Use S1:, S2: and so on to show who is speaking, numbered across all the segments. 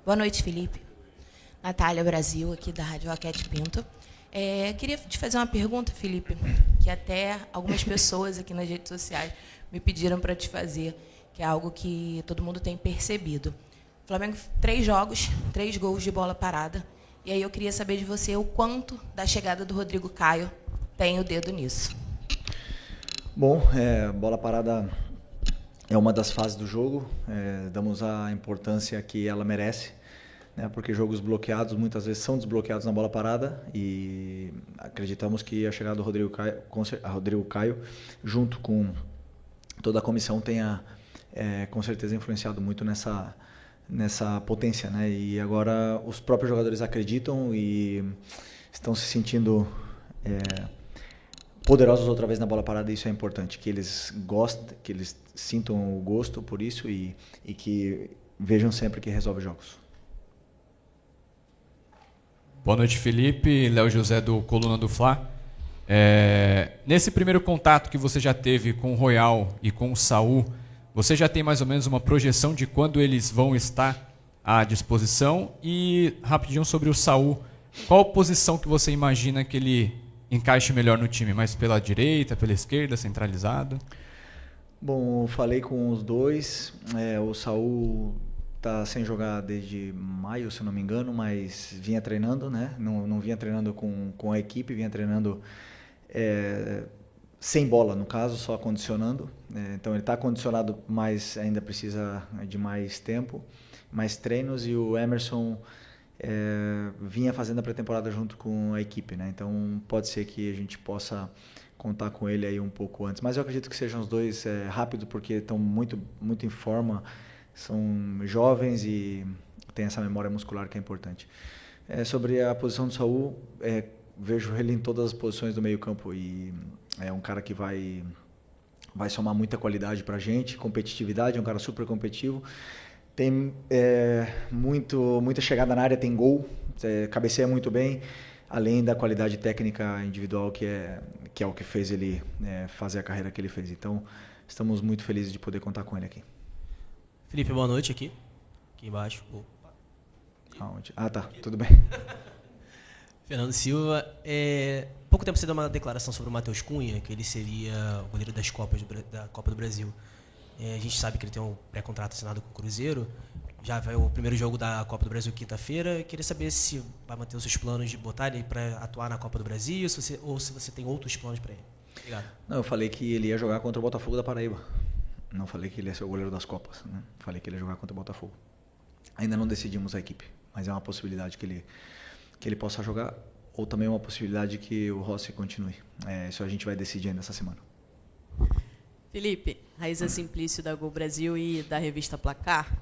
S1: Boa noite, Felipe. Natália Brasil, aqui da Rádio Roquete Pinto. Queria te fazer uma pergunta, Felipe, que até algumas pessoas aqui nas redes sociais me pediram para te fazer, que é algo que todo mundo tem percebido. O Flamengo, 3 jogos, 3 gols de bola parada. E aí eu queria saber de você o quanto da chegada do Rodrigo Caio tem o dedo nisso.
S2: Bom, bola parada é uma das fases do jogo, damos a importância que ela merece, né, porque jogos bloqueados muitas vezes são desbloqueados na bola parada e acreditamos que a chegada do Rodrigo Caio junto com toda a comissão tenha com certeza influenciado muito nessa potência, né? E agora os próprios jogadores acreditam e estão se sentindo poderosos outra vez na bola parada, e isso é importante, que eles gostem, que eles sintam o gosto por isso e que vejam sempre que resolve jogos.
S3: Boa noite, Felipe. Léo José do Coluna do Fla. Nesse primeiro contato que você já teve com o Royal e com o Saul, você já tem mais ou menos uma projeção de quando eles vão estar à disposição? E rapidinho sobre o Saul, qual posição que você imagina que ele encaixe melhor no time? Mais pela direita, pela esquerda, centralizado?
S2: Bom, eu falei com os dois. O Saul está sem jogar desde maio, se não me engano, mas vinha treinando, né? Não vinha treinando com a equipe, vinha treinando sem bola, no caso, só condicionando. Então ele está condicionado, mas ainda precisa de mais tempo, mais treinos, e o Emerson vinha fazendo a pré-temporada junto com a equipe, né? Então pode ser que a gente possa contar com ele aí um pouco antes, mas eu acredito que sejam os dois rápido, porque estão muito, muito em forma, são jovens e têm essa memória muscular que é importante. Sobre a posição do Saul, vejo ele em todas as posições do meio campo e é um cara que vai somar muita qualidade para a gente, competitividade, é um cara super competitivo, tem muita chegada na área, tem gol, cabeceia muito bem, além da qualidade técnica individual que é o que fez ele fazer a carreira que ele fez. Então, estamos muito felizes de poder contar com ele aqui.
S4: Felipe, boa noite aqui embaixo.
S2: Aonde? Ah, tá, tudo bem.
S4: Fernando Silva, pouco tempo você deu uma declaração sobre o Matheus Cunha, que ele seria o goleiro da Copa do Brasil. A gente sabe que ele tem um pré-contrato assinado com o Cruzeiro, já vai o primeiro jogo da Copa do Brasil quinta-feira. Queria saber se vai manter os seus planos de botar ele para atuar na Copa do Brasil, ou se você tem outros planos para ele. Obrigado.
S2: Não, eu falei que ele ia jogar contra o Botafogo da Paraíba. Não falei que ele ia ser o goleiro das Copas, né? Falei que ele ia jogar contra o Botafogo. Ainda não decidimos a equipe, mas é uma possibilidade que ele possa jogar, ou também uma possibilidade que o Rossi continue. Isso a gente vai decidir ainda essa semana.
S5: Felipe, Raíza Simplício da Gol Brasil e da revista Placar.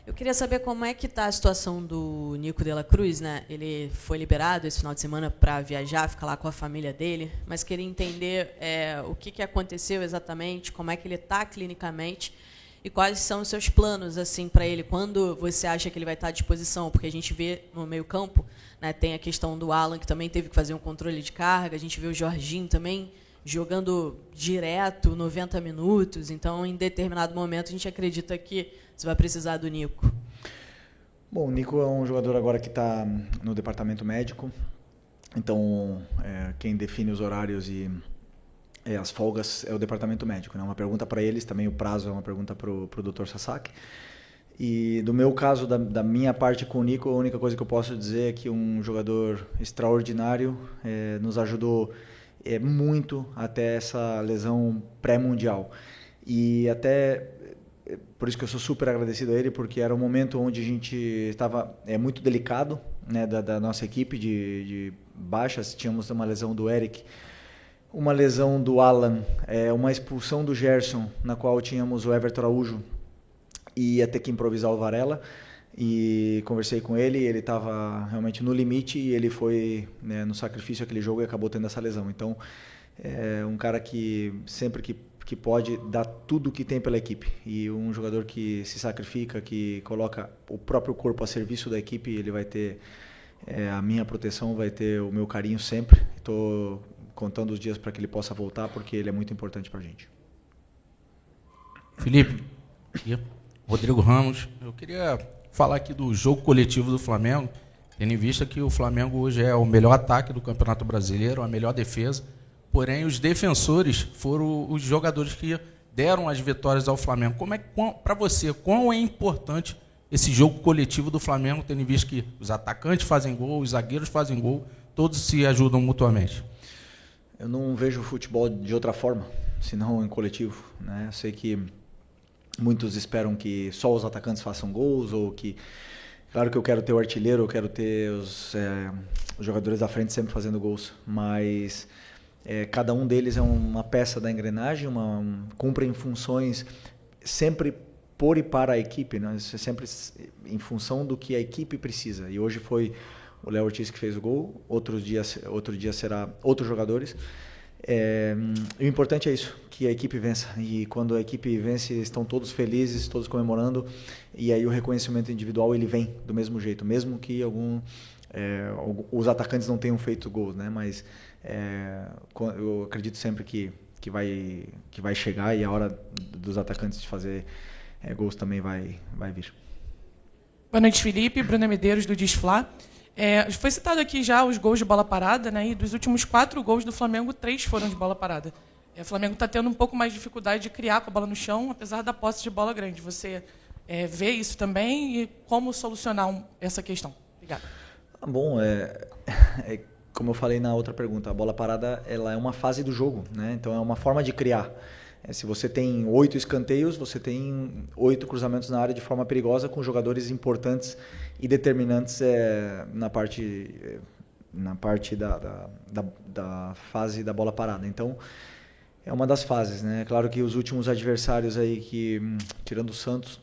S5: Eu queria saber como é que está a situação do Nico de la Cruz, né? Ele foi liberado esse final de semana para viajar, ficar lá com a família dele, mas queria entender o que aconteceu exatamente, como é que ele está clinicamente e quais são os seus planos assim para ele, quando você acha que ele vai estar à disposição, porque a gente vê no meio-campo, né, tem a questão do Alan, que também teve que fazer um controle de carga, a gente vê o Jorginho também jogando direto 90 minutos, então em determinado momento a gente acredita que você vai precisar do Nico.
S2: Bom, o Nico é um jogador agora que está no departamento médico, então quem define os horários e as folgas é o departamento médico, né? Uma pergunta para eles, também o prazo é uma pergunta para o Dr. Sasaki. E do meu caso, da minha parte com o Nico, a única coisa que eu posso dizer é que um jogador extraordinário nos ajudou muito até essa lesão pré-mundial. E até por isso que eu sou super agradecido a ele, porque era um momento onde a gente estava muito delicado, né, da nossa equipe de baixas. Tínhamos uma lesão do Eric, uma lesão do Alan, uma expulsão do Gerson, na qual tínhamos o Everton Araújo e ia ter que improvisar o Varela. E conversei com ele, ele estava realmente no limite e ele foi, né, no sacrifício aquele jogo e acabou tendo essa lesão. Então, é um cara que sempre que pode dar tudo o que tem pela equipe, e um jogador que se sacrifica, que coloca o próprio corpo a serviço da equipe. Ele vai ter a minha proteção, vai ter o meu carinho sempre. Estou contando os dias para que ele possa voltar, porque ele é muito importante para a gente.
S6: Felipe, Rodrigo Ramos, eu queria falar aqui do jogo coletivo do Flamengo, tendo em vista que o Flamengo hoje é o melhor ataque do Campeonato Brasileiro, a melhor defesa, porém os defensores foram os jogadores que deram as vitórias ao Flamengo. Para você, quão é importante esse jogo coletivo do Flamengo, tendo em vista que os atacantes fazem gol, os zagueiros fazem gol, todos se ajudam mutuamente?
S2: Eu não vejo o futebol de outra forma, senão em coletivo, né? Eu sei que muitos esperam que só os atacantes façam gols, ou que... Claro que eu quero ter o artilheiro, eu quero ter os jogadores da frente sempre fazendo gols, mas cada um deles é uma peça da engrenagem, cumprem funções sempre por e para a equipe, né? Sempre em função do que a equipe precisa. E hoje foi o Léo Ortiz que fez o gol, outro dia será outros jogadores. O importante é isso, que a equipe vença. E quando a equipe vence, estão todos felizes, todos comemorando. E aí o reconhecimento individual ele vem do mesmo jeito, mesmo que os atacantes não tenham feito gols, né? Mas eu acredito sempre que vai chegar, e a hora dos atacantes de fazer gols também vai vir.
S7: Boa noite, Felipe. Bruna Medeiros, do Disflá. Foi citado aqui já os gols de bola parada, né? E dos últimos 4 gols do Flamengo, 3 foram de bola parada. O Flamengo está tendo um pouco mais de dificuldade de criar com a bola no chão, apesar da posse de bola grande. Você vê isso também, e como solucionar essa questão? Obrigado.
S2: Bom, como eu falei na outra pergunta, a bola parada ela é uma fase do jogo, né? Então é uma forma de criar. Se você tem 8 escanteios, você tem 8 cruzamentos na área de forma perigosa, com jogadores importantes e determinantes na parte da fase da bola parada. Então, é uma das fases, né? Claro que os últimos adversários aí, tirando o Santos,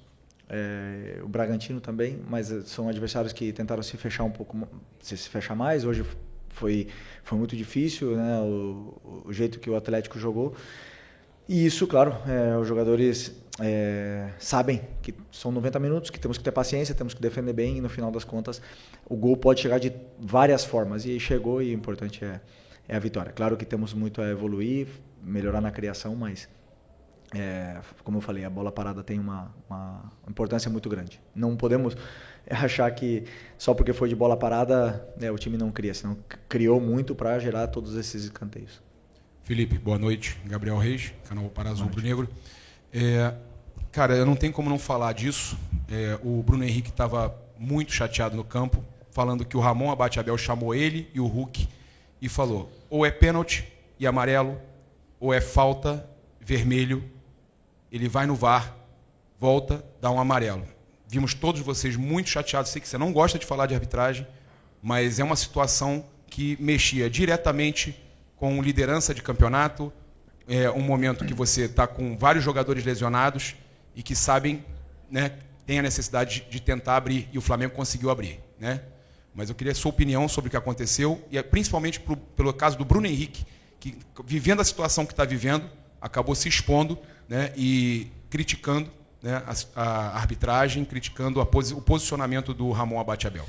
S2: o Bragantino também, mas são adversários que tentaram se fechar um pouco, se fechar mais. Hoje foi muito difícil, né? O jeito que o Atlético jogou. E isso, claro, os jogadores sabem que são 90 minutos, que temos que ter paciência, temos que defender bem, e no final das contas o gol pode chegar de várias formas, e chegou, e o importante é a vitória. Claro que temos muito a evoluir, melhorar na criação, mas como eu falei, a bola parada tem uma importância muito grande. Não podemos achar que só porque foi de bola parada o time não cria, senão criou muito para gerar todos esses escanteios.
S8: Felipe, boa noite. Gabriel Reis, canal Parás Rubro Negro. Cara, eu não tenho como não falar disso. O Bruno Henrique estava muito chateado no campo, falando que o Ramon Abate-Abel chamou ele e o Hulk e falou: ou é pênalti e amarelo, ou é falta, vermelho, ele vai no VAR, volta, dá um amarelo. Vimos todos vocês muito chateados. Sei que você não gosta de falar de arbitragem, mas é uma situação que mexia diretamente com liderança de campeonato, um momento que você está com vários jogadores lesionados e que sabem, né, tem a necessidade de tentar abrir, e o Flamengo conseguiu abrir, né? Mas eu queria a sua opinião sobre o que aconteceu, e principalmente pelo caso do Bruno Henrique, que, vivendo a situação que está vivendo, acabou se expondo, né, e criticando, né, a arbitragem, criticando o posicionamento do Ramon Abate-Abel.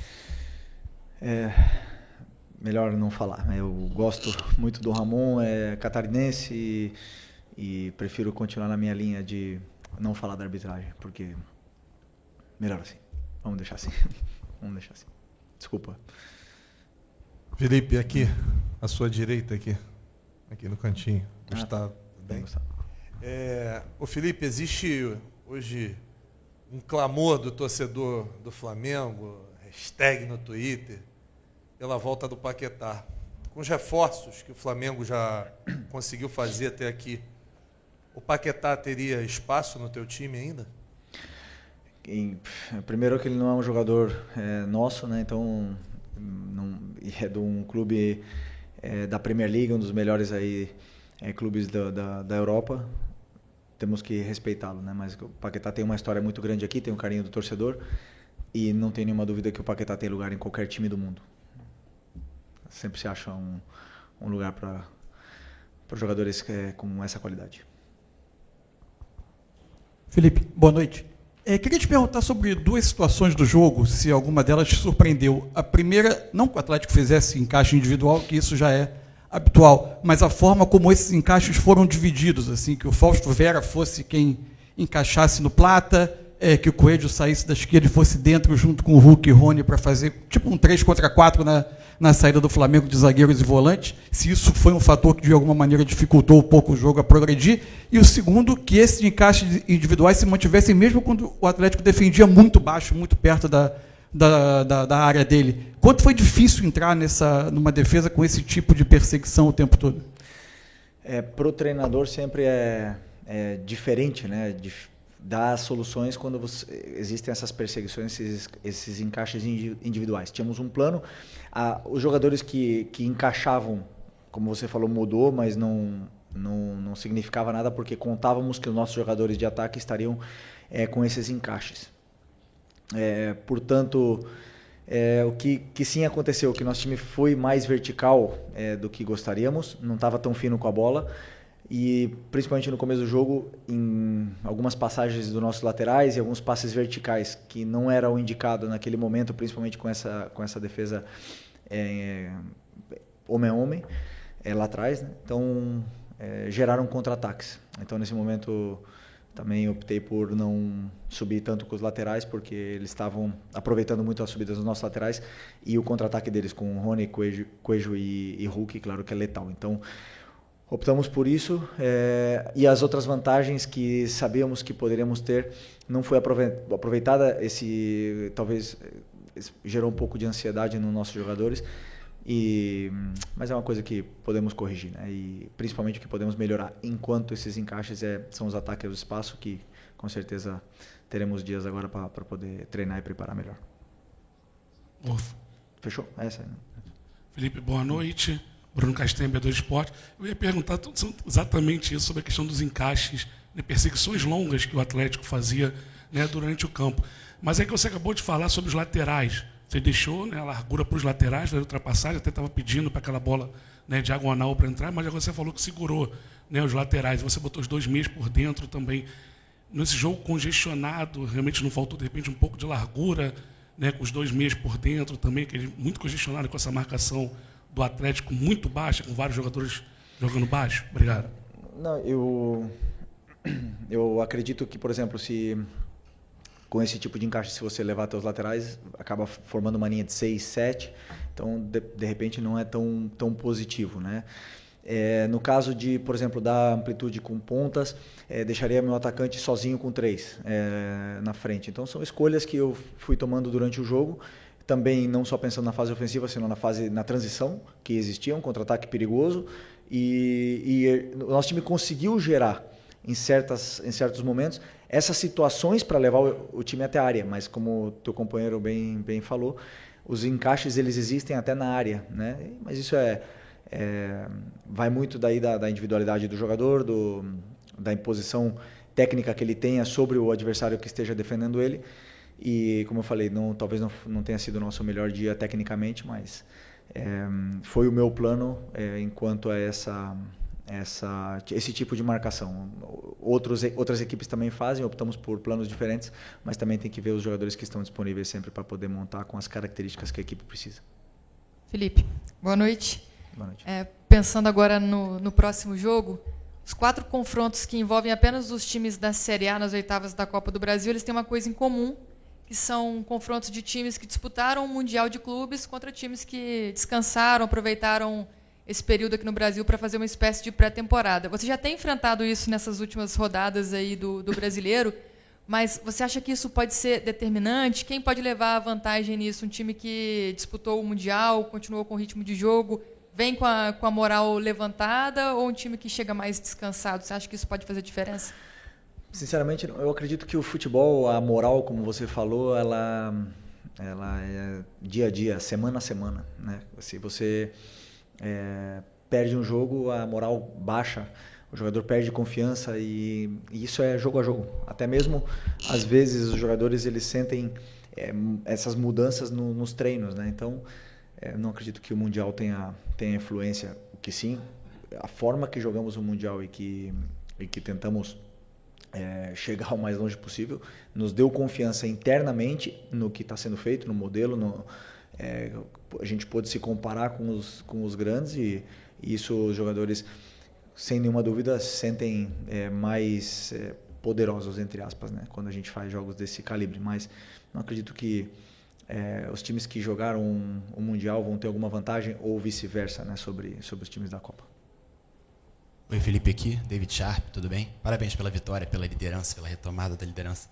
S2: Melhor não falar. Eu gosto muito do Ramon, é catarinense, e prefiro continuar na minha linha de não falar da arbitragem, porque melhor assim. Vamos deixar assim. Desculpa.
S9: Felipe, aqui, à sua direita, aqui no cantinho. Gustavo, bem? Ô Felipe, existe hoje um clamor do torcedor do Flamengo, hashtag no Twitter, pela volta do Paquetá. Com os reforços que o Flamengo já conseguiu fazer até aqui, o Paquetá teria espaço no teu time ainda?
S2: Primeiro que ele não é um jogador nosso, né? Então é de um clube da Premier League, um dos melhores aí, clubes da Europa. Temos que respeitá-lo, né? Mas o Paquetá tem uma história muito grande aqui, tem um carinho do torcedor, e não tem nenhuma dúvida que o Paquetá tem lugar em qualquer time do mundo. Sempre se acha um lugar para jogadores com essa qualidade.
S10: Felipe, boa noite. Queria te perguntar sobre 2 situações do jogo, se alguma delas te surpreendeu. A primeira, não que o Atlético fizesse encaixe individual, que isso já é habitual, mas a forma como esses encaixes foram divididos, assim, que o Fausto Vera fosse quem encaixasse no Plata, que o Coelho saísse da esquerda e fosse dentro junto com o Hulk e Rony para fazer tipo um 3 contra 4 na saída do Flamengo de zagueiros e volantes, se isso foi um fator que de alguma maneira dificultou um pouco o jogo a progredir, e o segundo, que esses encaixes individuais se mantivessem mesmo quando o Atlético defendia muito baixo, muito perto da área dele. Quanto foi difícil entrar numa defesa com esse tipo de perseguição o tempo todo?
S2: Para o treinador sempre é diferente, né? Dar soluções quando existem essas perseguições, esses encaixes individuais. Tínhamos um plano, os jogadores que encaixavam, como você falou, mudou, mas não significava nada, porque contávamos que os nossos jogadores de ataque estariam com esses encaixes. Portanto, o que sim aconteceu, que nosso time foi mais vertical do que gostaríamos, não estava tão fino com a bola, e principalmente no começo do jogo, em algumas passagens dos nossos laterais e alguns passes verticais que não era o indicado naquele momento, principalmente com essa defesa homem a homem, lá atrás, né? Então geraram contra-ataques. Então nesse momento também optei por não subir tanto com os laterais, porque eles estavam aproveitando muito as subidas dos nossos laterais, e o contra-ataque deles com o Rony, Coelho e Hulk, claro que é letal. Então optamos por isso, e as outras vantagens que sabíamos que poderíamos ter não foi aproveitada. Talvez gerou um pouco de ansiedade nos nossos jogadores, mas é uma coisa que podemos corrigir, né? E principalmente o que podemos melhorar enquanto esses encaixes são os ataques do espaço, que com certeza teremos dias agora para poder treinar e preparar melhor. Fechou? Essa aí, né?
S11: Felipe, boa noite. Bruno Castanha, B2 Esporte. Eu ia perguntar exatamente isso, sobre a questão dos encaixes, né, perseguições longas que o Atlético fazia, né, durante o campo. Mas é que você acabou de falar sobre os laterais. Você deixou, né, a largura para os laterais, fazer ultrapassagem, até estava pedindo para aquela bola, né, diagonal para entrar, mas agora você falou que segurou, né, os laterais. Você botou os 2 meias por dentro também. Nesse jogo congestionado, realmente não faltou, de repente, um pouco de largura, né, com os 2 meias por dentro também, que é muito congestionado com essa marcação do Atlético muito baixa, com vários jogadores jogando baixo? Obrigado.
S2: Não, eu acredito que, por exemplo, com esse tipo de encaixe, se você levar até os laterais, acaba formando uma linha de 6, 7, então de repente não é tão positivo, né? No caso de, por exemplo, dar amplitude com pontas, deixaria meu atacante sozinho com 3 na frente. Então são escolhas que eu fui tomando durante o jogo, também não só pensando na fase ofensiva, senão na transição, que existia um contra-ataque perigoso, e o nosso time conseguiu gerar, em certos momentos, essas situações para levar o time até a área, mas como o teu companheiro bem falou, os encaixes eles existem até na área, né? Mas isso vai muito daí da individualidade do jogador, da imposição técnica que ele tenha sobre o adversário que esteja defendendo ele. E, como eu falei, talvez não tenha sido o nosso melhor dia tecnicamente, mas foi o meu plano enquanto a esse tipo de marcação. Outras equipes também fazem, optamos por planos diferentes, mas também tem que ver os jogadores que estão disponíveis sempre para poder montar com as características que a equipe precisa.
S12: Felipe, boa noite.
S2: Boa noite.
S12: Pensando agora no próximo jogo, os 4 confrontos que envolvem apenas os times da Série A nas oitavas da Copa do Brasil, eles têm uma coisa em comum, que são confrontos de times que disputaram o Mundial de Clubes contra times que descansaram, aproveitaram esse período aqui no Brasil para fazer uma espécie de pré-temporada. Você já tem enfrentado isso nessas últimas rodadas aí do Brasileiro, mas você acha que isso pode ser determinante? Quem pode levar a vantagem nisso? Um time que disputou o Mundial, continuou com o ritmo de jogo, vem com a moral levantada, ou um time que chega mais descansado? Você acha que isso pode fazer diferença?
S2: Sinceramente, eu acredito que o futebol, a moral, como você falou, ela é dia a dia, semana a semana, né? Se você perde um jogo, a moral baixa, o jogador perde confiança, e isso é jogo a jogo. Até mesmo, às vezes, os jogadores eles sentem essas mudanças nos treinos, né? Então, não acredito que o Mundial tenha influência. O que sim, a forma que jogamos o Mundial e que tentamos chegar o mais longe possível, nos deu confiança internamente no que está sendo feito, no modelo, a gente pôde se comparar com os grandes, e isso os jogadores, sem nenhuma dúvida, sentem mais poderosos, entre aspas, né? Quando a gente faz jogos desse calibre. Mas não acredito que os times que jogaram o Mundial vão ter alguma vantagem ou vice-versa, né? sobre os times da Copa.
S13: Oi, Felipe aqui, David Sharp, tudo bem? Parabéns pela vitória, pela liderança, pela retomada da liderança.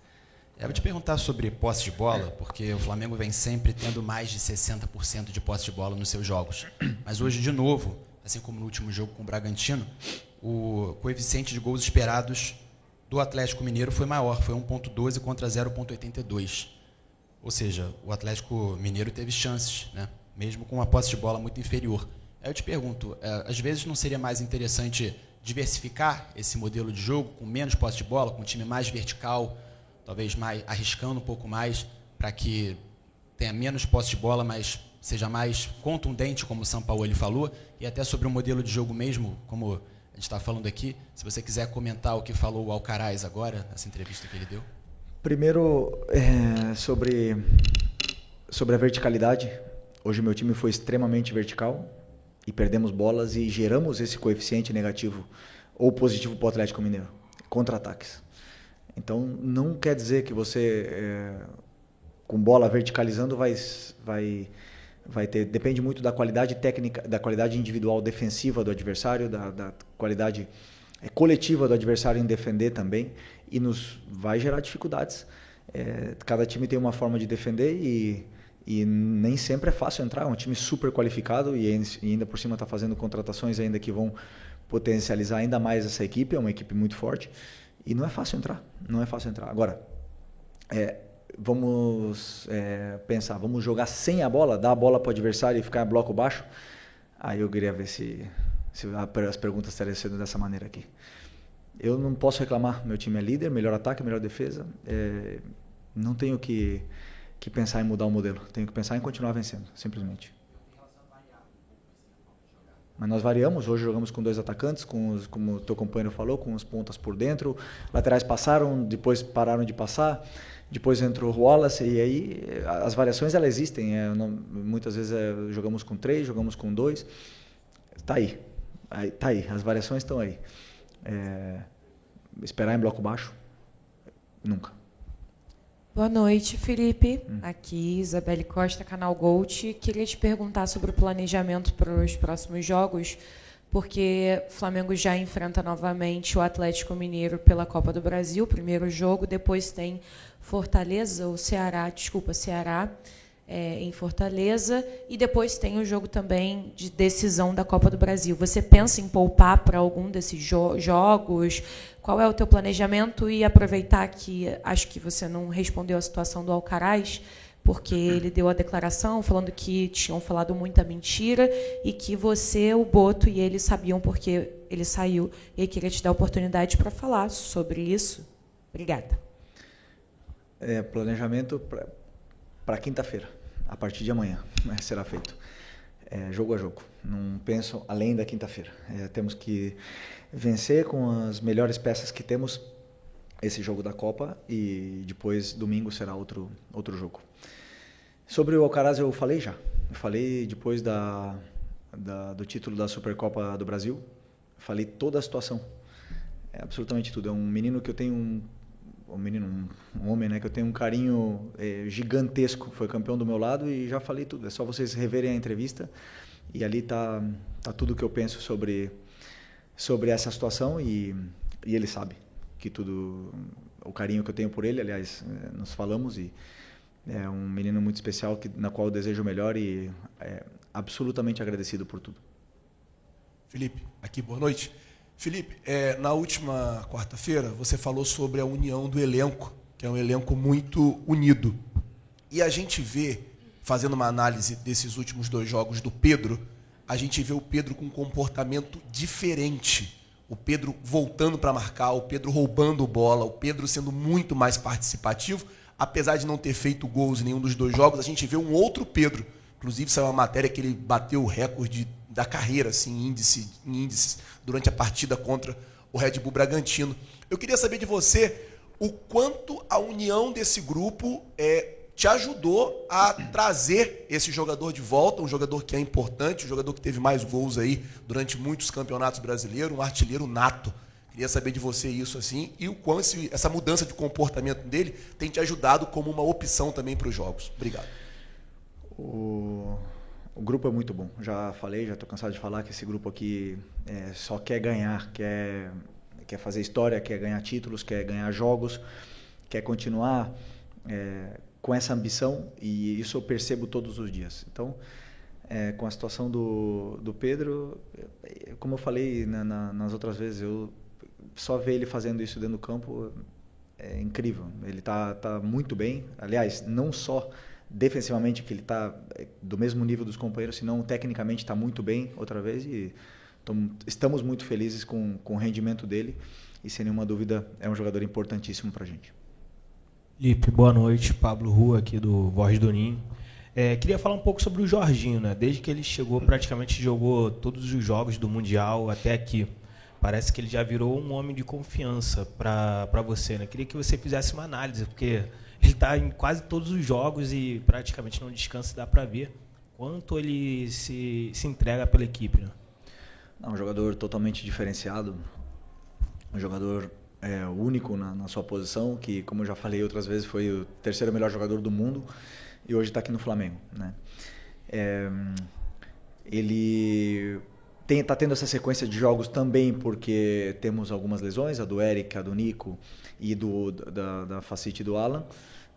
S13: Eu vou te perguntar sobre posse de bola, porque o Flamengo vem sempre tendo mais de 60% de posse de bola nos seus jogos. Mas hoje, de novo, assim como no último jogo com o Bragantino, o coeficiente de gols esperados do Atlético Mineiro foi maior, foi 1,12 contra 0,82. Ou seja, o Atlético Mineiro teve chances, né? Mesmo com uma posse de bola muito inferior. Aí eu te pergunto, às vezes não seria mais interessante diversificar esse modelo de jogo, com menos posse de bola, com um time mais vertical, talvez mais arriscando um pouco mais, para que tenha menos posse de bola, mas seja mais contundente, como o Sampaoli falou, e até sobre o modelo de jogo mesmo, como a gente está falando aqui, se você quiser comentar o que falou o Alcaraz agora, nessa entrevista que ele deu.
S2: Primeiro, sobre a verticalidade. Hoje meu time foi extremamente vertical e perdemos bolas e geramos esse coeficiente negativo ou positivo para o Atlético Mineiro, contra-ataques. Então, não quer dizer que você, com bola verticalizando, vai ter... Depende muito da qualidade técnica, da qualidade individual defensiva do adversário, da qualidade coletiva do adversário em defender também, e vai gerar dificuldades. Cada time tem uma forma de defender e nem sempre é fácil entrar. É um time super qualificado e ainda por cima está fazendo contratações ainda que vão potencializar ainda mais essa equipe. É uma equipe muito forte. E não é fácil entrar, não é fácil entrar. Agora, vamos pensar, vamos jogar sem a bola, dar a bola para o adversário e ficar em bloco baixo? Aí eu queria ver se as perguntas estariam sendo dessa maneira aqui. Eu não posso reclamar, meu time é líder, melhor ataque, melhor defesa. Não tenho que pensar em mudar o modelo, tenho que pensar em continuar vencendo, simplesmente. Mas nós variamos, hoje jogamos com 2 atacantes, como o teu companheiro falou, com as pontas por dentro, laterais passaram, depois pararam de passar, depois entrou o Wallace, e aí as variações elas existem, muitas vezes jogamos com 3, jogamos com 2, tá aí, as variações estão aí. Esperar em bloco baixo, nunca.
S14: Boa noite, Felipe. Aqui, Isabelle Costa, canal Gold. Queria te perguntar sobre o planejamento para os próximos jogos, porque o Flamengo já enfrenta novamente o Atlético Mineiro pela Copa do Brasil, primeiro jogo, depois tem Ceará em Fortaleza, e depois tem o jogo também de decisão da Copa do Brasil. Você pensa em poupar para algum desses jogos? Qual é o teu planejamento? E aproveitar que acho que você não respondeu a situação do Alcaraz, porque ele deu a declaração falando que tinham falado muita mentira e que você, o Boto e ele sabiam porque ele saiu. E eu queria te dar a oportunidade para falar sobre isso. Obrigada.
S2: Planejamento para quinta-feira, a partir de amanhã, será feito. Jogo a jogo. Não penso além da quinta-feira. Temos que vencer com as melhores peças que temos esse jogo da Copa e depois, domingo, será outro jogo. Sobre o Alcaraz, eu falei já. Eu falei depois do título da Supercopa do Brasil. Falei toda a situação. Absolutamente tudo. É um menino que eu tenho um homem, né, que eu tenho um carinho gigantesco, foi campeão do meu lado e já falei tudo. É só vocês reverem a entrevista e ali tá tudo que eu penso sobre essa situação e ele sabe que tudo, o carinho que eu tenho por ele, aliás, nós falamos e é um menino muito especial na qual eu desejo o melhor e absolutamente agradecido por tudo.
S15: Felipe, aqui, boa noite. Felipe, na última quarta-feira você falou sobre a união do elenco, que é um elenco muito unido. E a gente vê, fazendo uma análise desses últimos 2 jogos do Pedro, a gente vê o Pedro com um comportamento diferente. O Pedro voltando para marcar, o Pedro roubando bola, o Pedro sendo muito mais participativo. Apesar de não ter feito gols em nenhum dos 2 jogos, a gente vê um outro Pedro. Inclusive, saiu uma matéria que ele bateu o recorde da carreira assim, em índices durante a partida contra o Red Bull Bragantino. Eu queria saber de você o quanto a união desse grupo te ajudou a trazer esse jogador de volta, um jogador que é importante, um jogador que teve mais gols aí durante muitos campeonatos brasileiros, um artilheiro nato. Queria saber de você isso assim e o quanto essa mudança de comportamento dele tem te ajudado como uma opção também para os jogos. Obrigado.
S2: O grupo é muito bom. Já falei, já estou cansado de falar que esse grupo aqui só quer ganhar, quer fazer história, quer ganhar títulos, quer ganhar jogos, quer continuar com essa ambição, e isso eu percebo todos os dias. Então, com a situação do Pedro, como eu falei nas outras vezes, eu só ver ele fazendo isso dentro do campo é incrível. Ele tá muito bem. Aliás, não só defensivamente, que ele está do mesmo nível dos companheiros, senão tecnicamente está muito bem outra vez, e estamos muito felizes com o rendimento dele, e sem nenhuma dúvida é um jogador importantíssimo para a gente.
S16: Felipe, boa noite. Pablo Rua aqui do Voz do Ninho. Queria falar um pouco sobre o Jorginho, né? Desde que ele chegou, praticamente jogou todos os jogos do Mundial até aqui. Parece que ele já virou um homem de confiança para você, né? Queria que você fizesse uma análise, porque ele está em quase todos os jogos e praticamente não descansa, dá para ver quanto ele se entrega pela equipe, né?
S2: Um jogador totalmente diferenciado, um jogador único na sua posição, que, como eu já falei outras vezes, foi o terceiro melhor jogador do mundo e hoje está aqui no Flamengo, né? Ele está tendo essa sequência de jogos também porque temos algumas lesões, a do Eric, a do Nico e da facite do Alan,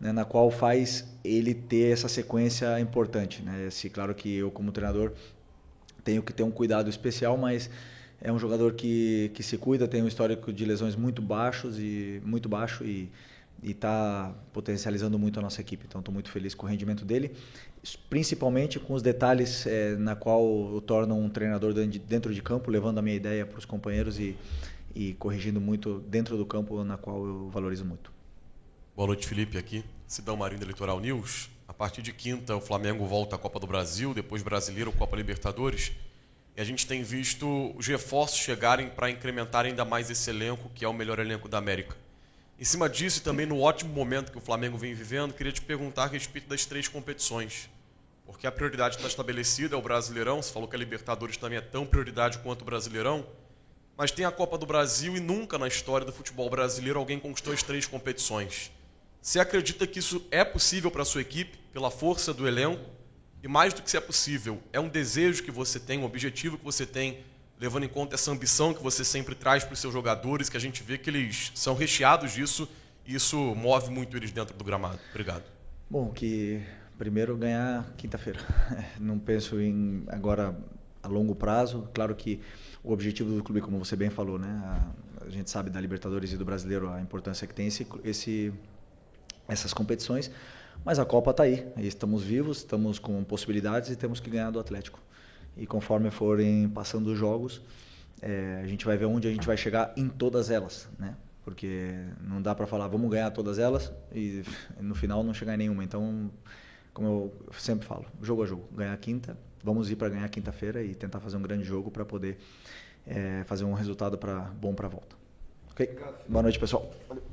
S2: né, na qual faz ele ter essa sequência importante, né? Claro que eu, como treinador, tenho que ter um cuidado especial, mas é um jogador que se cuida, tem um histórico de lesões muito baixo e está potencializando muito a nossa equipe. Então, estou muito feliz com o rendimento dele, principalmente com os detalhes na qual o tornam um treinador dentro de campo, levando a minha ideia para os companheiros e corrigindo muito dentro do campo, na qual eu valorizo muito.
S17: Boa noite, Felipe, aqui. Sidão Marinho da Litoral News. A partir de quinta, o Flamengo volta à Copa do Brasil, depois Brasileiro, Copa Libertadores. E a gente tem visto os reforços chegarem para incrementar ainda mais esse elenco, que é o melhor elenco da América. Em cima disso, e também no ótimo momento que o Flamengo vem vivendo, queria te perguntar a respeito das 3 competições. Porque a prioridade está estabelecida, é o Brasileirão. Você falou que a Libertadores também é tão prioridade quanto o Brasileirão. Mas tem a Copa do Brasil e nunca na história do futebol brasileiro alguém conquistou as 3 competições. Você acredita que isso é possível para a sua equipe, pela força do elenco? E mais do que se é possível, é um desejo que você tem, um objetivo que você tem, levando em conta essa ambição que você sempre traz para os seus jogadores, que a gente vê que eles são recheados disso, e isso move muito eles dentro do gramado. Obrigado.
S2: Bom, que primeiro ganhar quinta-feira. Não penso em agora a longo prazo. Claro que o objetivo do clube, como você bem falou, né? A gente sabe da Libertadores e do Brasileiro a importância que tem essas competições, mas a Copa está aí. Estamos vivos, estamos com possibilidades e temos que ganhar do Atlético. E conforme forem passando os jogos, a gente vai ver onde a gente vai chegar em todas elas, né? Porque não dá para falar, vamos ganhar todas elas e no final não chegar em nenhuma. Então, como eu sempre falo, jogo a jogo, ganhar quinta, vamos ir para ganhar quinta-feira e tentar fazer um grande jogo para poder fazer um resultado bom para a volta. Ok? Boa noite, pessoal. Valeu.